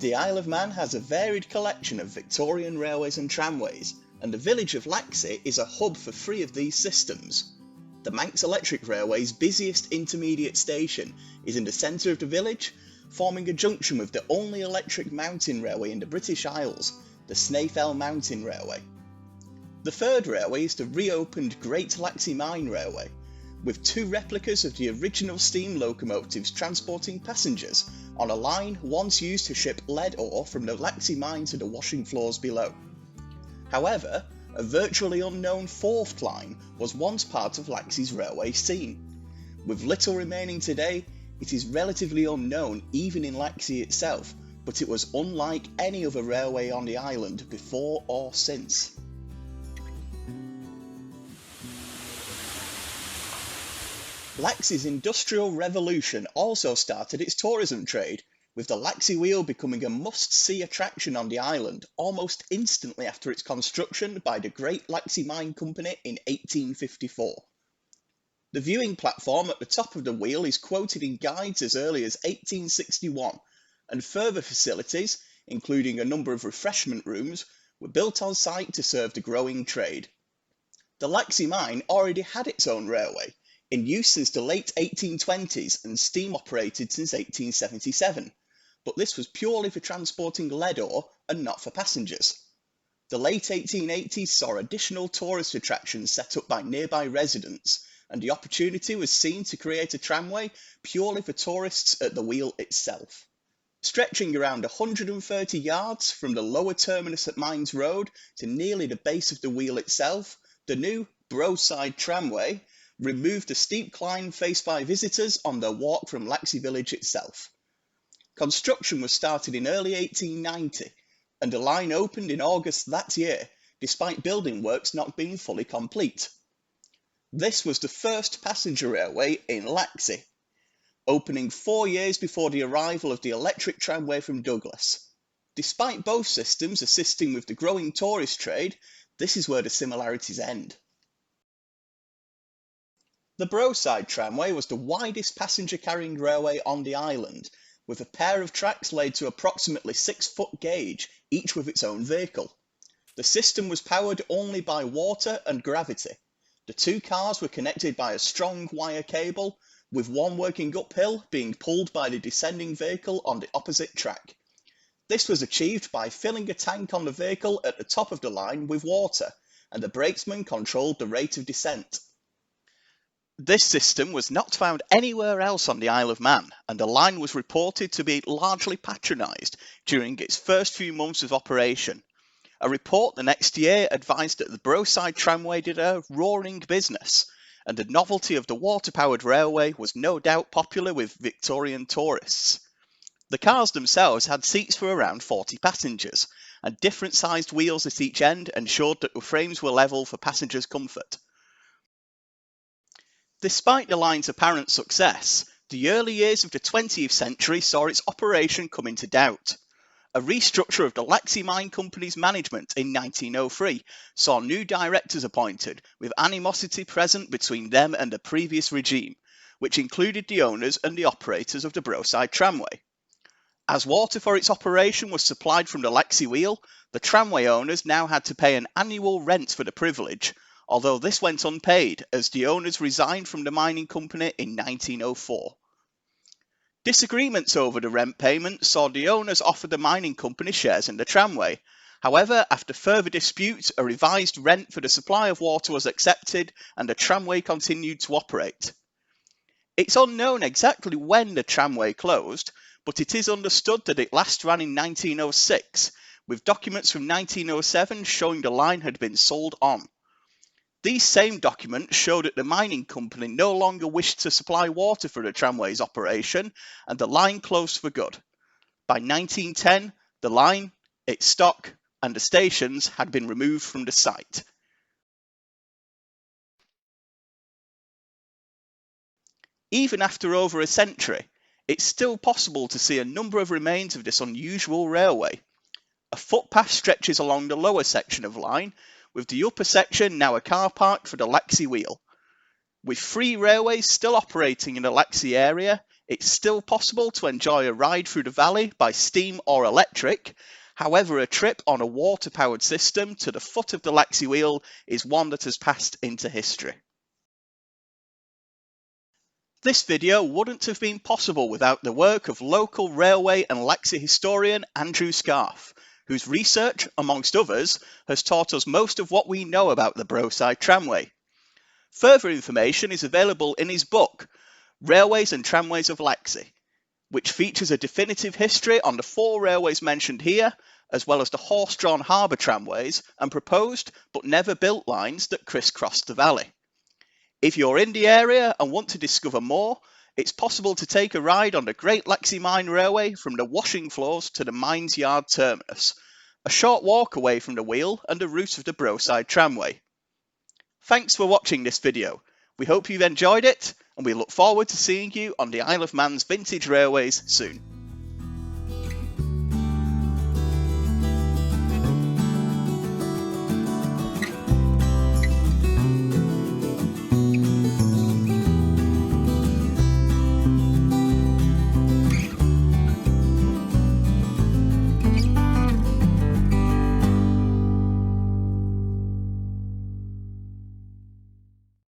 The Isle of Man has a varied collection of Victorian railways and tramways, and the village of Laxey is a hub for 3 of these systems. The Manx Electric Railway's busiest intermediate station is in the centre of the village, forming a junction with the only electric mountain railway in the British Isles, the Snaefell Mountain Railway. The third railway is the reopened Great Laxey Mine Railway, with 2 replicas of the original steam locomotives transporting passengers on a line once used to ship lead ore from the Laxey mine to the washing floors below. However, a virtually unknown 4th line was once part of Laxey's railway scene. With little remaining today, it is relatively unknown even in Laxey itself, but it was unlike any other railway on the island before or since. Laxey's industrial revolution also started its tourism trade, with the Laxey Wheel becoming a must-see attraction on the island almost instantly after its construction by the Great Laxey Mine Company in 1854. The viewing platform at the top of the wheel is quoted in guides as early as 1861, and further facilities, including a number of refreshment rooms, were built on site to serve the growing trade. The Laxey mine already had its own railway, in use since the late 1820s and steam operated since 1877, but this was purely for transporting lead ore and not for passengers. The late 1880s saw additional tourist attractions set up by nearby residents, and the opportunity was seen to create a tramway purely for tourists at the wheel itself. Stretching around 130 yards from the lower terminus at Mines Road to nearly the base of the wheel itself, the new Broside Tramway removed the steep climb faced by visitors on their walk from Laxey village itself. Construction was started in early 1890, and the line opened in August that year, despite building works not being fully complete. This was the first passenger railway in Laxey, opening 4 years before the arrival of the electric tramway from Douglas. Despite both systems assisting with the growing tourist trade, this is where the similarities end. The Broside Tramway was the widest passenger-carrying railway on the island, with a pair of tracks laid to approximately 6-foot gauge, each with its own vehicle. The system was powered only by water and gravity. The 2 cars were connected by a strong wire cable, with one working uphill being pulled by the descending vehicle on the opposite track. This was achieved by filling a tank on the vehicle at the top of the line with water, and the brakesman controlled the rate of descent. This system was not found anywhere else on the Isle of Man, and the line was reported to be largely patronised during its first few months of operation. A report the next year advised that the Broside Tramway did a roaring business, and the novelty of the water-powered railway was no doubt popular with Victorian tourists. The cars themselves had seats for around 40 passengers, and different-sized wheels at each end ensured that the frames were level for passengers' comfort. Despite the line's apparent success, the early years of the 20th century saw its operation come into doubt. A restructure of the Laxey Mine Company's management in 1903 saw new directors appointed, with animosity present between them and the previous regime, which included the owners and the operators of the Broside Tramway. As water for its operation was supplied from the Laxey Wheel, the tramway owners now had to pay an annual rent for the privilege, although this went unpaid as the owners resigned from the mining company in 1904. Disagreements over the rent payment saw the owners offer the mining company shares in the tramway. However, after further dispute, a revised rent for the supply of water was accepted and the tramway continued to operate. It's unknown exactly when the tramway closed, but it is understood that it last ran in 1906, with documents from 1907 showing the line had been sold on. These same documents showed that the mining company no longer wished to supply water for the tramway's operation, and the line closed for good. By 1910, the line, its stock, and the stations had been removed from the site. Even after over a century, it's still possible to see a number of remains of this unusual railway. A footpath stretches along the lower section of line, with the upper section now a car park for the Laxey Wheel. With 3 railways still operating in the Laxey area, It's still possible to enjoy a ride through the valley by steam or electric. However, a trip on a water-powered system to the foot of the Laxey Wheel is one that has passed into history. This video wouldn't have been possible without the work of local railway and Laxey historian Andrew Scarfe, whose research, amongst others, has taught us most of what we know about the Broside Tramway. Further information is available in his book, Railways and Tramways of Laxey, which features a definitive history on the 4 railways mentioned here, as well as the horse-drawn harbour tramways and proposed but never built lines that crisscrossed the valley. If you're in the area and want to discover more, it's possible to take a ride on the Great Laxey Mine Railway from the washing floors to the Mines Yard terminus, a short walk away from the wheel and the route of the Broside Tramway. Thanks for watching this video. We hope you've enjoyed it, and we look forward to seeing you on the Isle of Man's vintage railways soon.